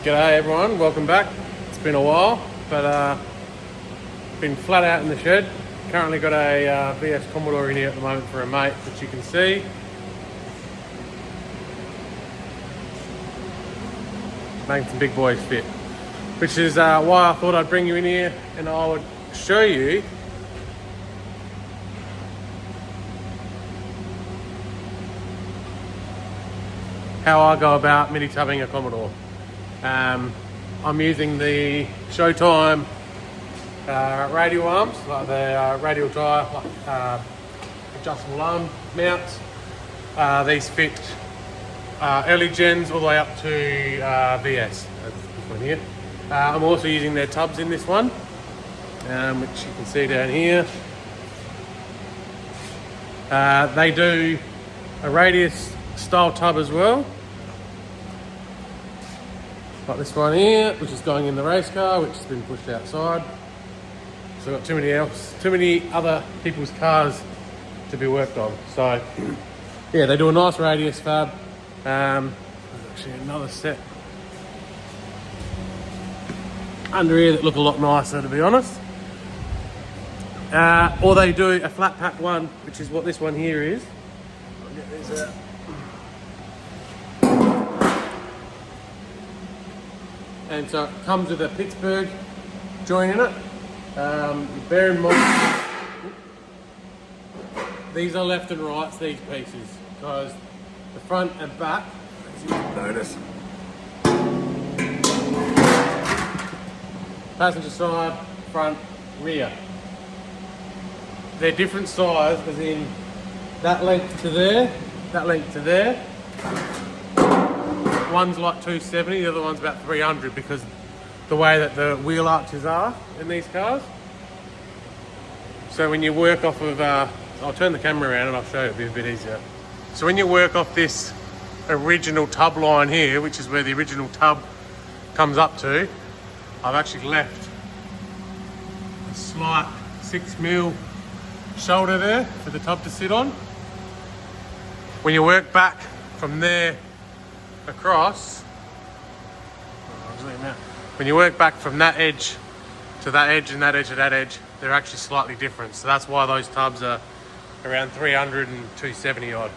G'day everyone, welcome back. It's been a while, but been flat out in the shed. Currently got a VS Commodore in here at the moment for a mate, which you can see. Making some big boys fit. Which is why I thought I'd bring you in here and I would show you how I go about mini tubbing a Commodore. I'm using the Showtime radial arms, like the radial tyre, adjustable arm mounts. These fit early gens all the way up to VS. That's this one here. I'm also using their tubs in this one, which you can see down here. They do a radius style tub as well, like this one here, which is going in the race car, which has been pushed outside. So I've got too many other people's cars to be worked on. So yeah, they do a nice radius fab. There's actually another set under here that look a lot nicer, to be honest. Or they do a flat pack one, which is what this one here is. I'll get these out. And so it comes with a Pittsburgh joint in it. Bear in mind, these are left and rights, these pieces, because the front and back, as you can notice, passenger side, front, rear, they're different size, as in that length to there, that length to there. One's like 270, the other one's about 300 because the way that the wheel arches are in these cars. So when you work off of, I'll turn the camera around and I'll show you, it'll be a bit easier. So when you work off this original tub line here, which is where the original tub comes up to, I've actually left a slight 6mm shoulder there for the tub to sit on. When you work back from there across, when you work back from that edge to that edge and that edge to that edge, they're actually slightly different. So that's why those tubs are around 300 and 270 odd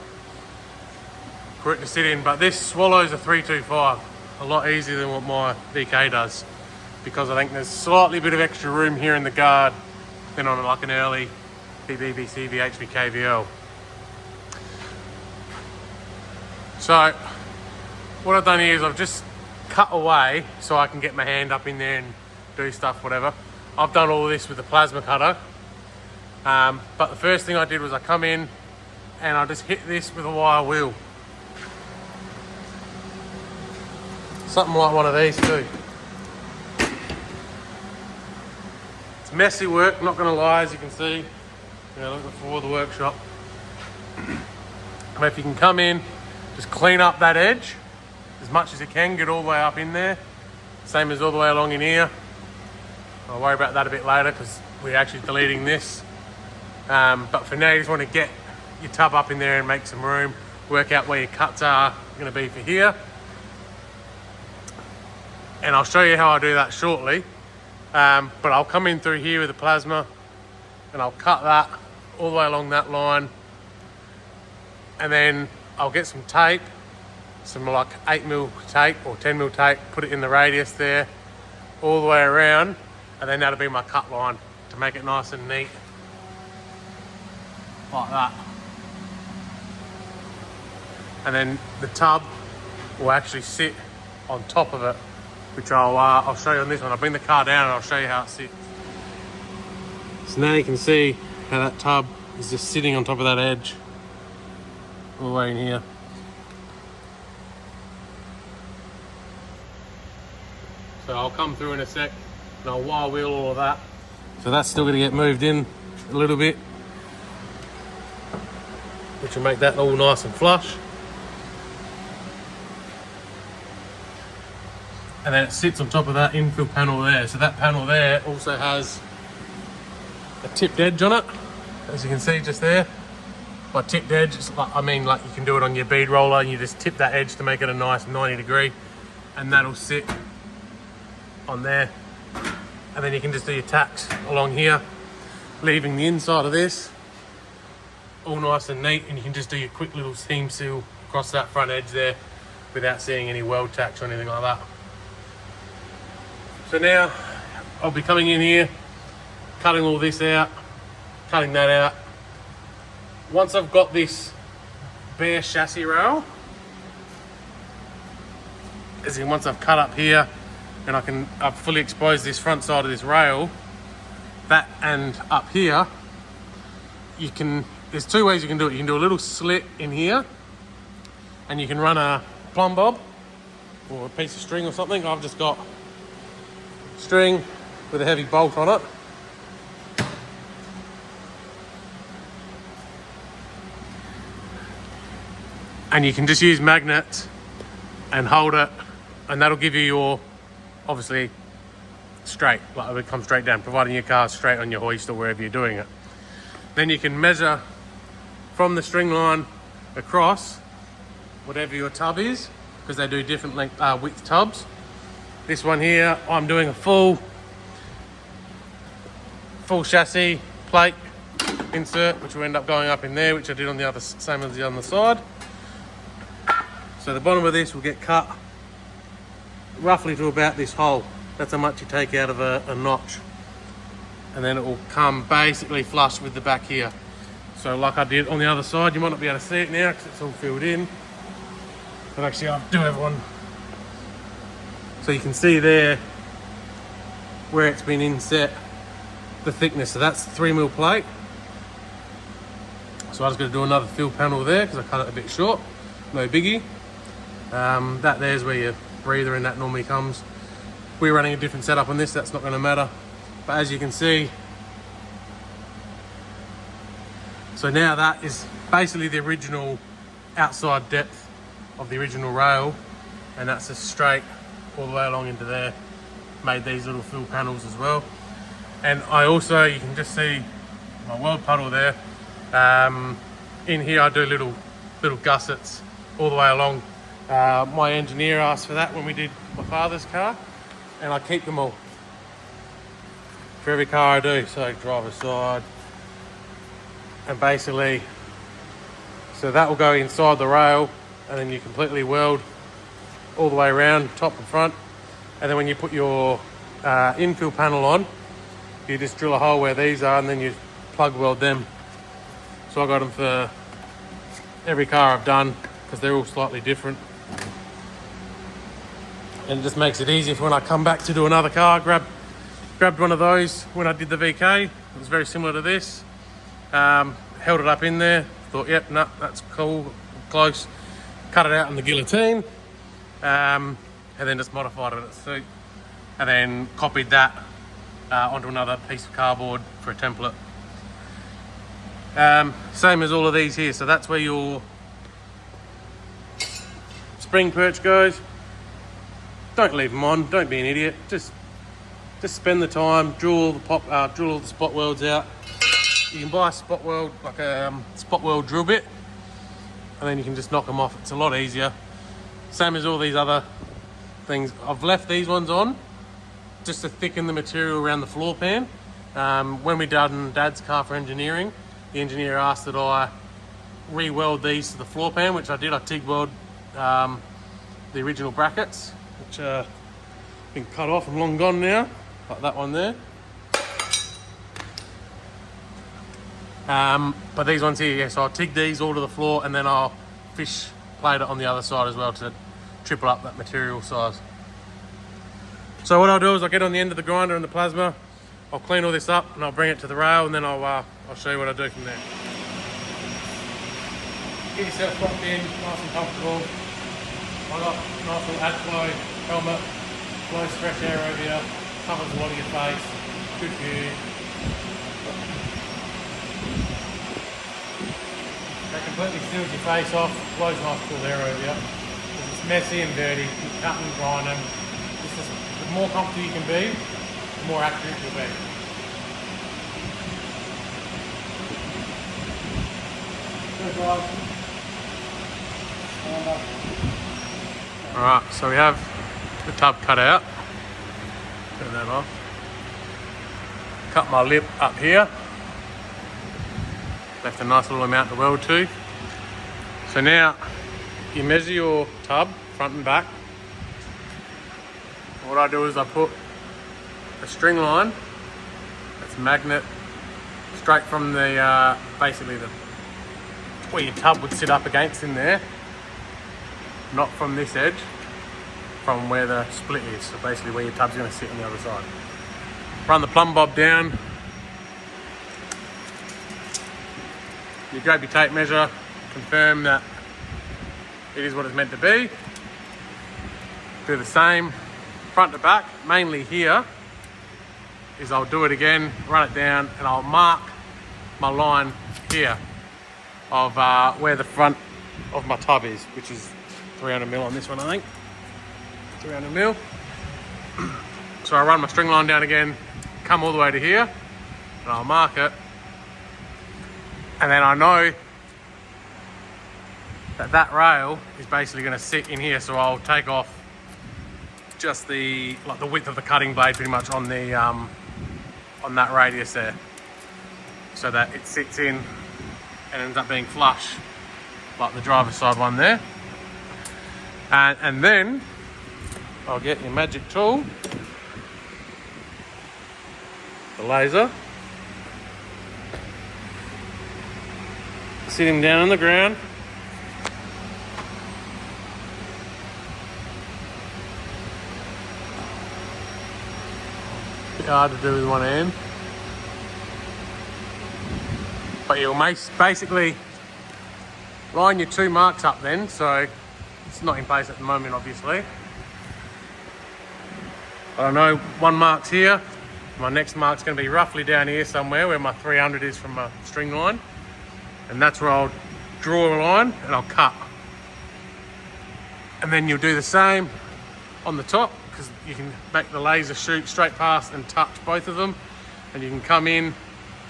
for it to sit in. But this swallows a 325 a lot easier than what my VK does, because I think there's slightly bit of extra room here in the guard than on like an early BBBC VHV KVL. So what I've done here is I've just cut away so I can get my hand up in there and do stuff, whatever. I've done all this with a plasma cutter. But the first thing I did was I come in and I just hit this with a wire wheel. Something like one of these too. It's messy work, not gonna lie, as you can see. Look before the workshop. But if you can come in, just clean up that edge as much as you can, get all the way up in there. Same as all the way along in here. I'll worry about that a bit later because we're actually deleting this. But for now, you just want to get your tub up in there and make some room, work out where your cuts are going to be for here. And I'll show you how I do that shortly. But I'll come in through here with the plasma and I'll cut that all the way along that line. And then I'll get some tape, some like 8mm tape or 10mm tape, put it in the radius there, all the way around, and then that'll be my cut line to make it nice and neat, like that. And then the tub will actually sit on top of it, which I'll show you on this one. I'll bring the car down and I'll show you how it sits. So now you can see how that tub is just sitting on top of that edge, all the way in here. So I'll come through in a sec and I'll wire wheel all of that. So that's still going to get moved in a little bit, which will make that all nice and flush. And then it sits on top of that infill panel there. So that panel there also has a tipped edge on it, as you can see just there. By tipped edge, it's like, I mean, like you can do it on your bead roller and you just tip that edge to make it a nice 90 degree, and that'll sit on there. And then you can just do your tacks along here, leaving the inside of this all nice and neat, and you can just do your quick little seam seal across that front edge there without seeing any weld tacks or anything like that. So now I'll be coming in here, cutting all this out, cutting that out. Once I've got this bare chassis rail, as in once I've cut up here and I've fully exposed this front side of this rail, that and up here, there's two ways you can do it. You can do a little slit in here and you can run a plumb bob or a piece of string or something. I've just got string with a heavy bolt on it. And you can just use magnets and hold it, and that'll give you your, obviously, straight, like it comes straight down, providing your car's straight on your hoist or wherever you're doing it. Then you can measure from the string line across whatever your tub is, because they do different width tubs. This one here, I'm doing a full chassis plate insert, which will end up going up in there, which I did on the other, same as the other side. So the bottom of this will get cut roughly to about this hole. That's how much you take out of a notch. And then it will come basically flush with the back here. So like I did on the other side, you might not be able to see it now because it's all filled in. But actually I'll do everyone. So you can see there where it's been inset, the thickness. So that's 3mm plate. So I was going to do another fill panel there because I cut it a bit short. No biggie. That there's where your breather and that normally comes. We're running a different setup on this, that's not going to matter. But as you can see, so now that is basically the original outside depth of the original rail, and that's just straight all the way along into there. Made these little fill panels as well. And I also, you can just see my weld puddle there. In here I do little gussets all the way along. My engineer asked for that when we did my father's car, and I keep them all for every car I do. So driver's side, and basically, so that will go inside the rail, and then you completely weld all the way around, top and front. And then when you put your infill panel on, you just drill a hole where these are, and then you plug weld them. So I got them for every car I've done because they're all slightly different. And it just makes it easier for when I come back to do another car. Grabbed one of those when I did the VK. It was very similar to this. Held it up in there. Thought, yep, no, that's cool, close. Cut it out in the guillotine. And then just modified it at suit. And then copied that onto another piece of cardboard for a template. Same as all of these here. So that's where your spring perch goes. Don't leave them on, don't be an idiot. Just spend the time, drill all the spot welds out. You can buy a spot weld, like a spot weld drill bit, and then you can just knock them off. It's a lot easier. Same as all these other things. I've left these ones on just to thicken the material around the floor pan. When we done Dad's car for engineering, the engineer asked that I re-weld these to the floor pan, which I did. I TIG weld the original brackets, which have been cut off and long gone now, like that one there. But these ones here, yeah, so I'll TIG these all to the floor, and then I'll fish plate it on the other side as well to triple up that material size. So what I'll do is I'll get on the end of the grinder and the plasma, I'll clean all this up and I'll bring it to the rail, and then I'll show you what I do from there. Get yourself locked in, nice and comfortable. I got a nice little AdFlow helmet, blows fresh air over you, covers a lot of your face, good for you. That completely seals your face off, blows nice cool air over you. It's messy and dirty, you cut and grind them. The more comfortable you can be, the more accurate you'll be. Alright, so we have the tub cut out. Turn that off. Cut my lip up here. Left a nice little amount to weld to. So now you measure your tub front and back. What I do is I put a string line that's magnet straight from the basically the where your tub would sit up against in there, not from this edge, from where the split is. So basically where your tub's going to sit on the other side. Run the plumb bob down. You grab your tape measure, confirm that it is what it's meant to be. Do the same front to back. Mainly here is I'll do it again, run it down, and I'll mark my line here of where the front of my tub is, which is 300mm on this one, I think. 300mm. So I run my string line down again, come all the way to here, and I'll mark it. And then I know that that rail is basically going to sit in here, so I'll take off just the width of the cutting blade pretty much on the on that radius there, so that it sits in and ends up being flush like the driver's side one there. And then I'll get your magic tool, the laser, sit him down on the ground. Bit hard to do with one hand, but you'll basically line your two marks up then, so it's not in place at the moment obviously. But I know one mark's here, my next mark's going to be roughly down here somewhere where my 300 is from my string line, and that's where I'll draw a line and I'll cut. And then you'll do the same on the top, because you can make the laser shoot straight past and touch both of them, and you can come in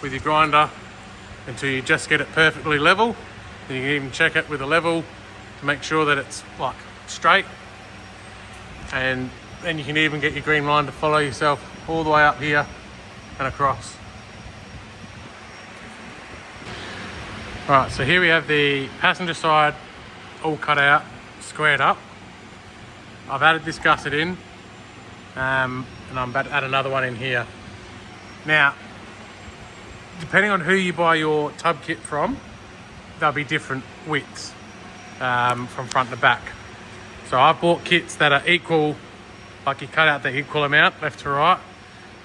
with your grinder until you just get it perfectly level. And you can even check it with a level to make sure that it's like straight, and then you can even get your green line to follow yourself all the way up here and across. Alright, so here we have the passenger side all cut out, squared up. I've added this gusset in, and I'm about to add another one in here. Now, depending on who you buy your tub kit from, there'll be different widths from front to back. So I've bought kits that are equal, like you cut out the equal amount left to right.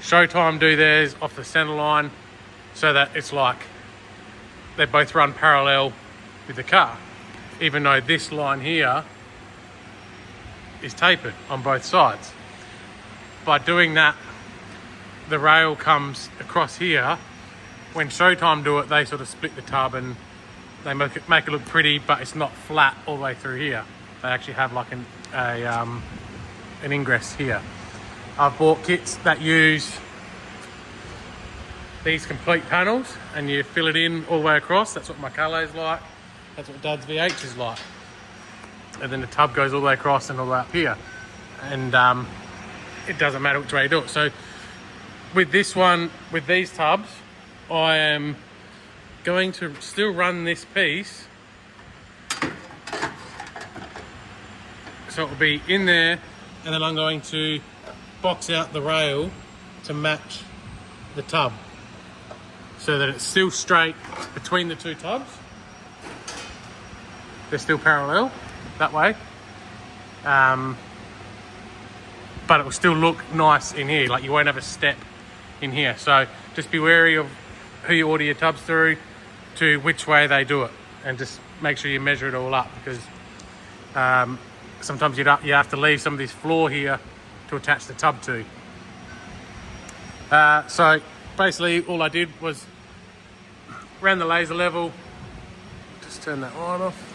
Showtime do theirs off the center line so that it's like they both run parallel with the car, even though this line here is tapered on both sides. By doing that, the rail comes across here. When Showtime do it, they sort of split the tub and they make it look pretty, but it's not flat all the way through here. They actually have like an ingress here. I've bought kits that use these complete panels and you fill it in all the way across. That's what my Calais is like. That's what Dad's VH is like. And then the tub goes all the way across and all the way up here. And it doesn't matter which way you do it. So with this one, with these tubs, I am going to still run this piece. So it will be in there, and then I'm going to box out the rail to match the tub so that it's still straight between the two tubs. They're still parallel that way. But it will still look nice in here, like you won't have a step in here. So just be wary of who you order your tubs through, to which way they do it, and just make sure you measure it all up, because sometimes you have to leave some of this floor here to attach the tub to. So basically all I did was ran the laser level, just turn that line off,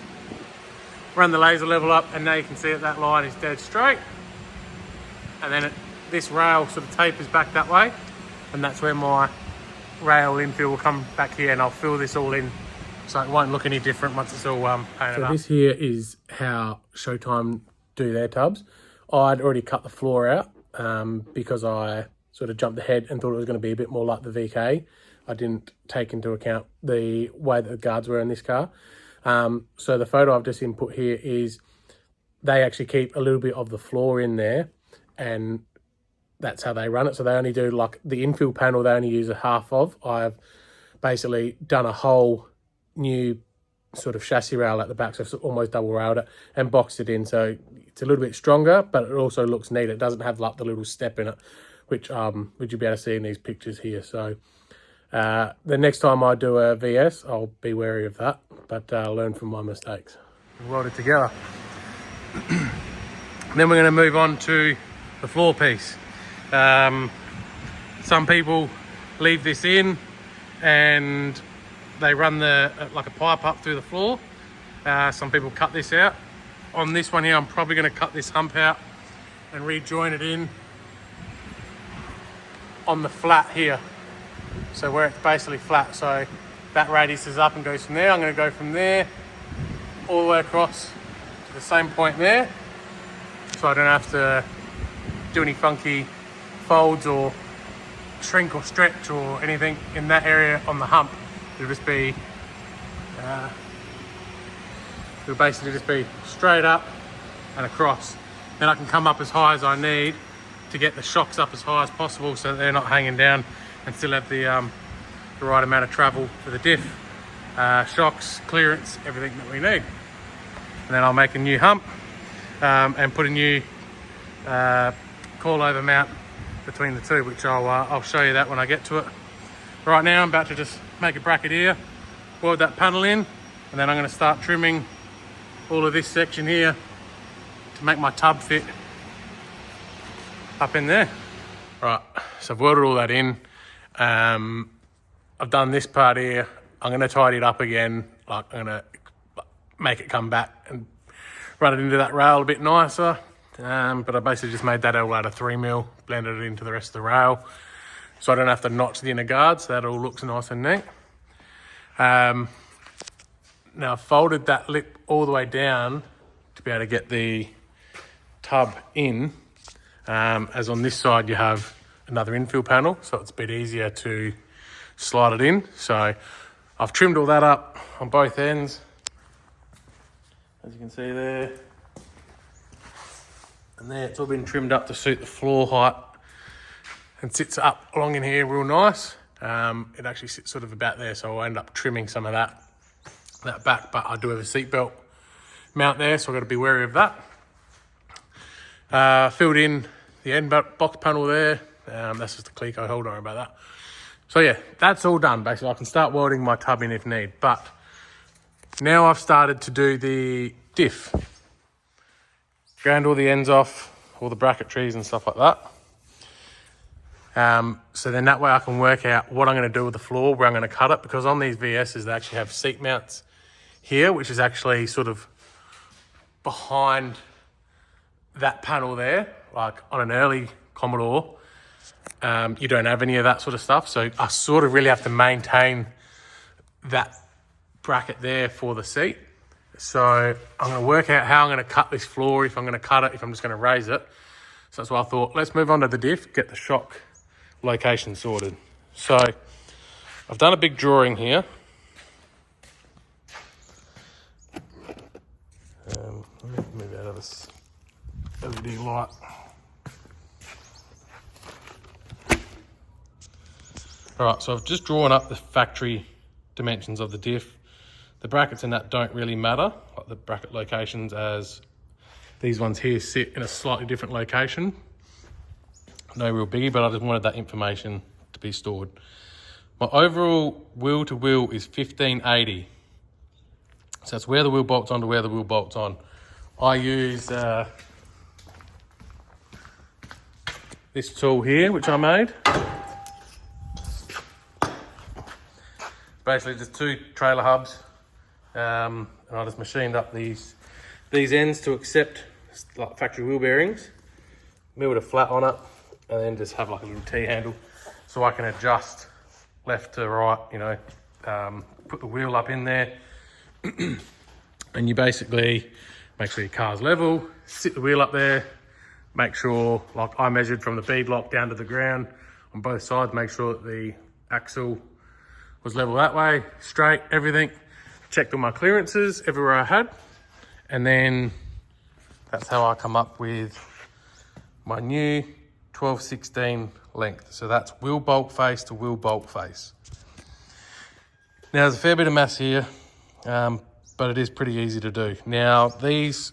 run the laser level up, and now you can see that line is dead straight. And then this rail sort of tapers back that way, and that's where my rail infill will come back here, and I'll fill this all in so it won't look any different once it's all painted up. So this here is how Showtime do their tubs. I'd already cut the floor out because I sort of jumped ahead and thought it was going to be a bit more like the VK. I didn't take into account the way that the guards were in this car. So the photo I've just input here is they actually keep a little bit of the floor in there, and that's how they run it. So they only do like the infill panel, they only use a half of. I've basically done a whole new sort of chassis rail at the back, so it's almost double railed it and boxed it in. So it's a little bit stronger, but it also looks neat. It doesn't have like the little step in it, which you'll be able to see in these pictures here. So the next time I do a VS, I'll be wary of that, but learn from my mistakes. Weld it together. Then we're going to move on to the floor piece. Some people leave this in and they run like a pipe up through the floor. Some people cut this out. On this one here, I'm probably going to cut this hump out and rejoin it in on the flat here. So where it's basically flat, so that radius is up and goes from there. I'm going to go from there all the way across to the same point there, so I don't have to do any funky folds or shrink or stretch or anything in that area on the hump. It'll just be it'll basically just be straight up and across. Then I can come up as high as I need to get the shocks up as high as possible, so that they're not hanging down, and still have the right amount of travel for the diff, shocks, clearance, everything that we need. And then I'll make a new hump and put a new coilover mount between the two, which I'll show you that when I get to it. Right now I'm about to just make a bracket here, weld that panel in, and then I'm going to start trimming all of this section here to make my tub fit up in there. Right, so I've welded all that in. I've done this part here. I'm going to tidy it up again. Like, I'm going to make it come back and run it into that rail a bit nicer. But I basically just made that all out of 3mm, blended it into the rest of the rail, so I don't have to notch the inner guards. That all looks nice and neat. Now I've folded that lip all the way down to be able to get the tub in. As on this side you have another infill panel, so it's a bit easier to slide it in. So I've trimmed all that up on both ends, as you can see there. And there, it's all been trimmed up to suit the floor height and sits up along in here real nice. It actually sits sort of about there, so I'll end up trimming some of that back, but I do have a seatbelt mount there, so I've got to be wary of that. Filled in the end box panel there. That's just a Clico, hold on about that. So yeah, that's all done. Basically, I can start welding my tub in if need, but now I've started to do the diff. Ground all the ends off, all the bracketries and stuff like that. So then that way I can work out what I'm going to do with the floor, where I'm going to cut it, because on these VSs they actually have seat mounts here, which is actually sort of behind that panel there. Like on an early Commodore, you don't have any of that sort of stuff, so I sort of really have to maintain that bracket there for the seat. So I'm going to work out how I'm going to cut this floor, if I'm going to cut it, if I'm just going to raise it. So that's why I thought, let's move on to the diff, get the shock location sorted. So I've done a big drawing here. Let me move out of this LED light. All right, so I've just drawn up the factory dimensions of the diff. The brackets in that don't really matter, like the bracket locations, as these ones here sit in a slightly different location. No real biggie, but I just wanted that information to be stored. My overall wheel to wheel is 1580. So that's where the wheel bolts on to where the wheel bolts on. I use this tool here, which I made. Basically just two trailer hubs. And I just machined up these ends to accept like factory wheel bearings, milled a flat on it, and then just have like a little T-handle so I can adjust left to right, you know, put the wheel up in there. And you basically make sure your car's level, sit the wheel up there, make sure, like I measured from the bead lock down to the ground on both sides, make sure that the axle was level that way, straight, everything. Checked all my clearances everywhere I had. And then that's how I come up with my new 12/16 length. So that's wheel bolt face to wheel bolt face. Now there's a fair bit of mass here, but it is pretty easy to do. Now these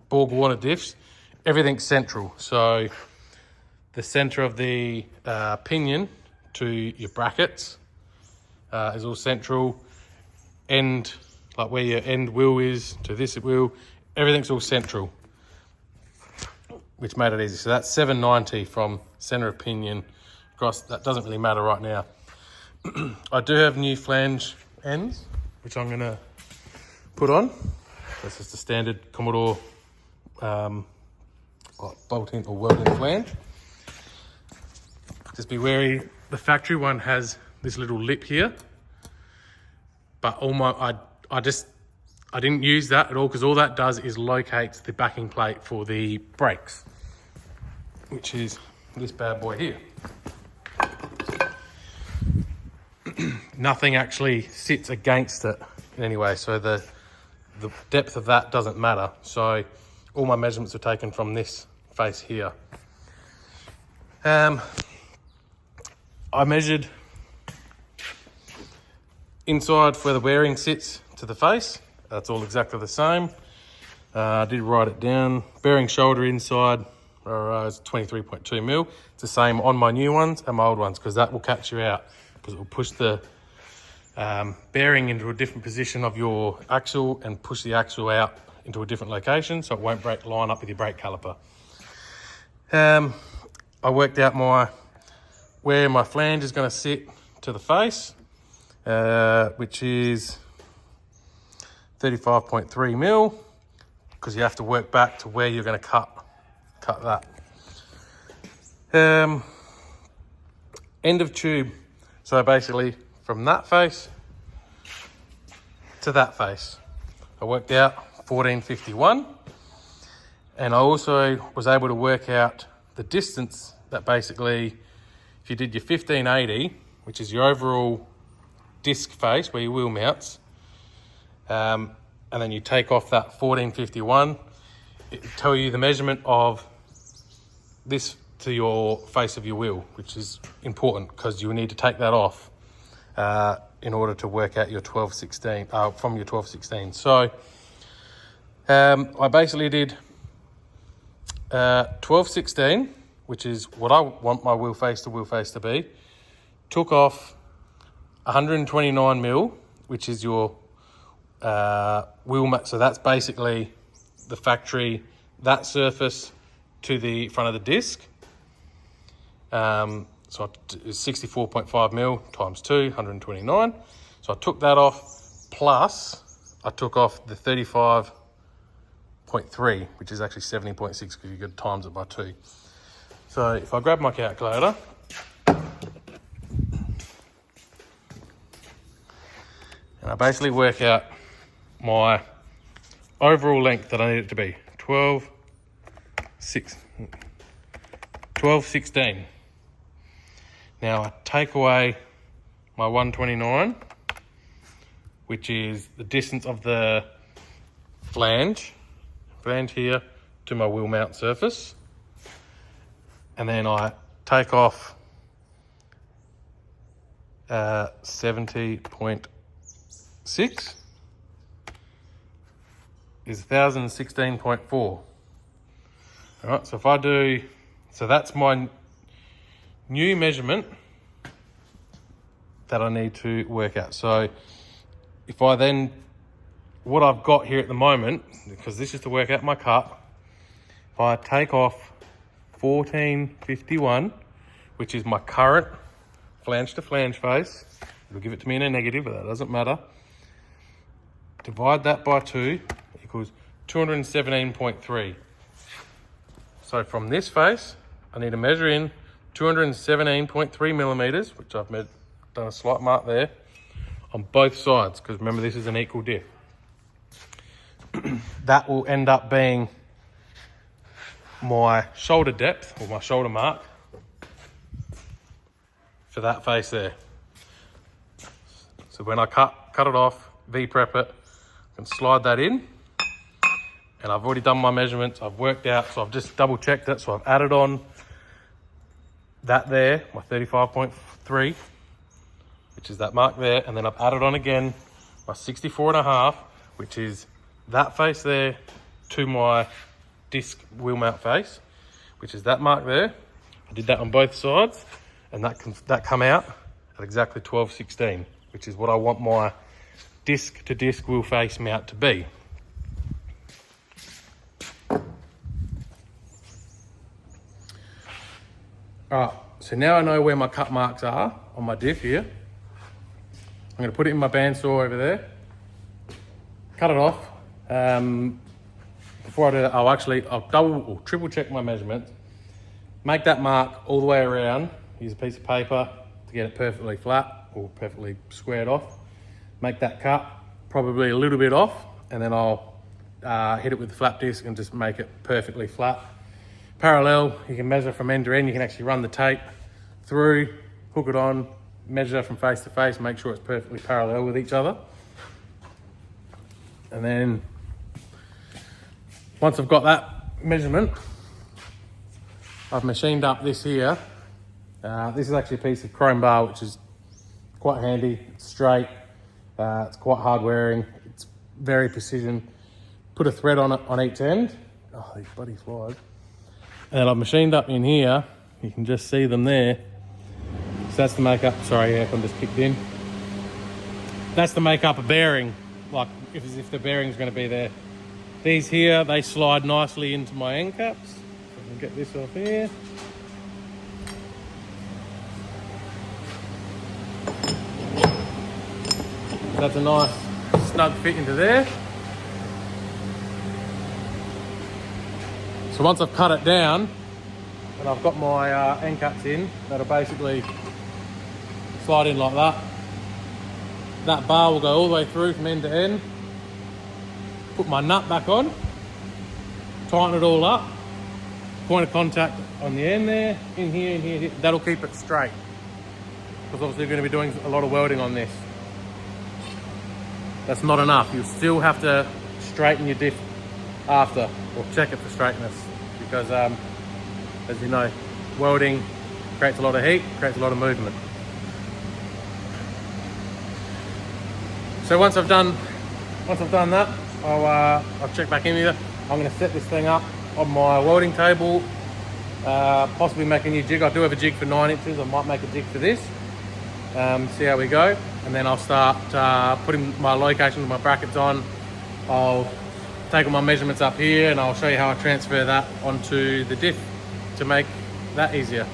Borg Warner diffs, everything's central. So the center of the pinion to your brackets is all central. End, like where your end wheel is to this wheel, everything's all central, which made it easy. So that's 790 from center of pinion across. That doesn't really matter right now. I do have new flange ends, which I'm gonna put on. This is the standard Commodore bolting or welding flange. Just be wary, the factory one has this little lip here, but I didn't use that at all, because all that does is locates the backing plate for the brakes, which is this bad boy here. Nothing actually sits against it in any way, so the depth of that doesn't matter. So all my measurements are taken from this face here. I measured inside where the bearing sits to the face. That's all exactly the same. I did write it down. Bearing shoulder inside is 23.2 mil. It's the same on my new ones and my old ones, because that will catch you out, because it will push the bearing into a different position of your axle and push the axle out into a different location, so it won't line up with your brake caliper. I worked out where my flange is going to sit to the face, which is 35.3 mil, because you have to work back to where you're going to cut that. End of tube. So basically from that face to that face, I worked out 1451, and I also was able to work out the distance that basically, if you did your 1580, which is your overall disc face where your wheel mounts, and then you take off that 1451, it will tell you the measurement of this to your face of your wheel, which is important because you need to take that off in order to work out your 12/16 from your 12/16. So I basically did 12/16, which is what I want my wheel face to be. Took off 129 mil, which is your wheel mat. So that's basically the factory, that surface to the front of the disc. So it's 64.5 mil times 2, 129. So I took that off, plus I took off the 35.3, which is actually 70.6 because you got times it by 2. So if I grab my calculator, and I basically work out my overall length that I need it to be, 12/16. Now I take away my 129, which is the distance of the flange here to my wheel mount surface. And then I take off 70.6 is 1016.4. All right, so if I do, so that's my new measurement that I need to work out. So if I then, what I've got here at the moment, because this is to work out my cut, if I take off 1451, which is my current flange to flange face, it'll give it to me in a negative, but that doesn't matter. Divide that by 2 equals 217.3. So from this face, I need to measure in 217.3 millimeters, which I've done a slight mark there, on both sides, because remember this is an equal diff. That will end up being my shoulder depth, or my shoulder mark, for that face there. So when I cut it off, V-prep it, I can slide that in. And I've already done my measurements, I've worked out, so I've just double checked it. So I've added on that there, my 35.3, which is that mark there. And then I've added on again my 64.5, which is that face there, to my disc wheel mount face, which is that mark there. I did that on both sides, and that come out at exactly 12/16, which is what I want my disc to disc wheel face mount to be. Alright, so now I know where my cut marks are on my diff here. I'm going to put it in my bandsaw over there, cut it off. Before I do that, I'll double or triple check my measurements, make that mark all the way around, use a piece of paper to get it perfectly flat or perfectly squared off, make that cut probably a little bit off, and then I'll hit it with the flap disc and just make it perfectly flat. Parallel, you can measure from end to end. You can actually run the tape through, hook it on, measure from face to face, make sure it's perfectly parallel with each other. And then once I've got that measurement, I've machined up this here. This is actually a piece of chrome bar, which is quite handy. It's straight, it's quite hard wearing, it's very precision. Put a thread on it on each end. Oh, these bloody flies. And then I've machined up in here, you can just see them there. So that's to make up, sorry, aircon just kicked in. That's to make up a bearing, like if the bearing's going to be there. These here, they slide nicely into my end caps. So I can get this off here. That's a nice snug fit into there. So once I've cut it down and I've got my end caps in, that'll basically slide in like that. That bar will go all the way through from end to end. Put my nut back on, tighten it all up, point of contact on the end there, in here, in here, that'll keep it straight. Because obviously we're going to be doing a lot of welding on this. That's not enough, you'll still have to straighten your diff after, or check it for straightness, because as you know, welding creates a lot of heat, creates a lot of movement. So once I've done that, I'll check back in here. I'm going to set this thing up on my welding table, possibly make a new jig. I do have a jig for 9 inches. I might make a jig for this. See how we go, and then I'll start putting my locations of my brackets on. I'll take all my measurements up here, and I'll show you how I transfer that onto the diff to make that easier.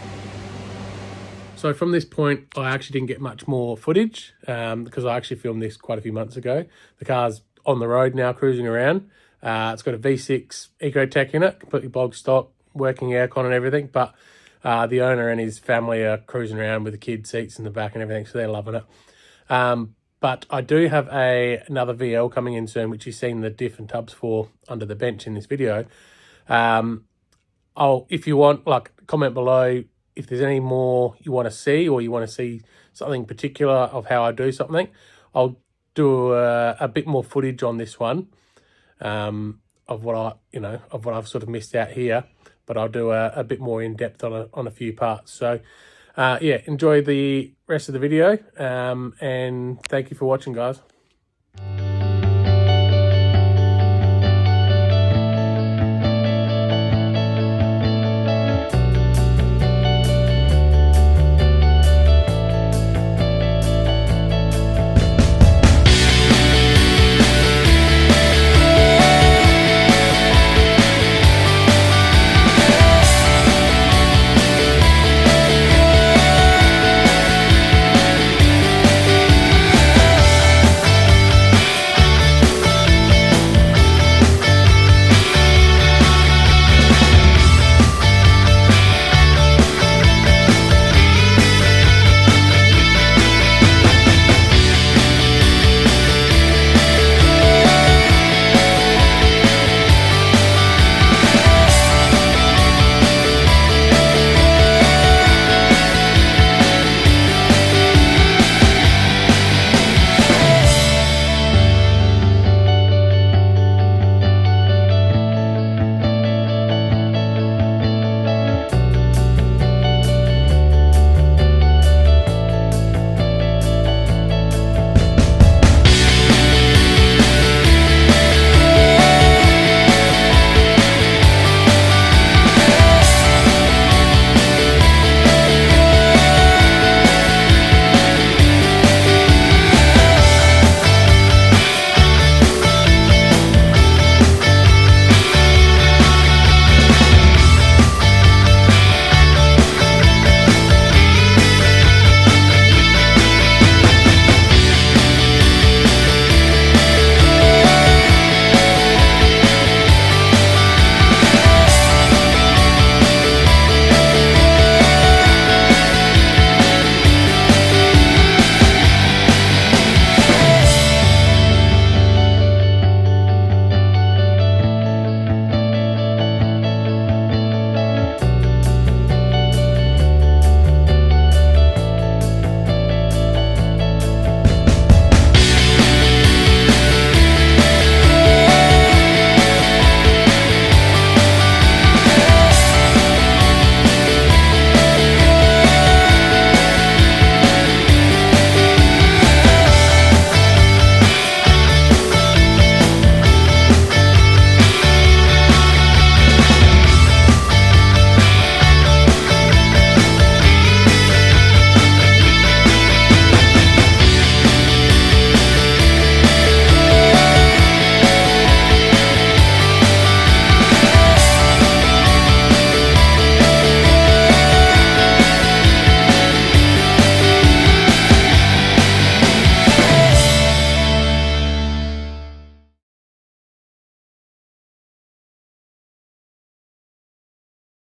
So from this point, I actually didn't get much more footage because I actually filmed this quite a few months ago. The car's on the road now, cruising around. It's got a V6 Ecotech in it, completely bog stock, working aircon and everything, but the owner and his family are cruising around with the kid seats in the back and everything, so they're loving it. But I do have another VL coming in soon, which you've seen the diff and tubs for under the bench in this video. If you want, like, comment below if there's any more you want to see, or you want to see something particular of how I do something. I'll do a bit more footage on this one of what I've sort of missed out here, but I'll do a bit more in depth on a few parts. So yeah, enjoy the rest of the video, and thank you for watching, guys.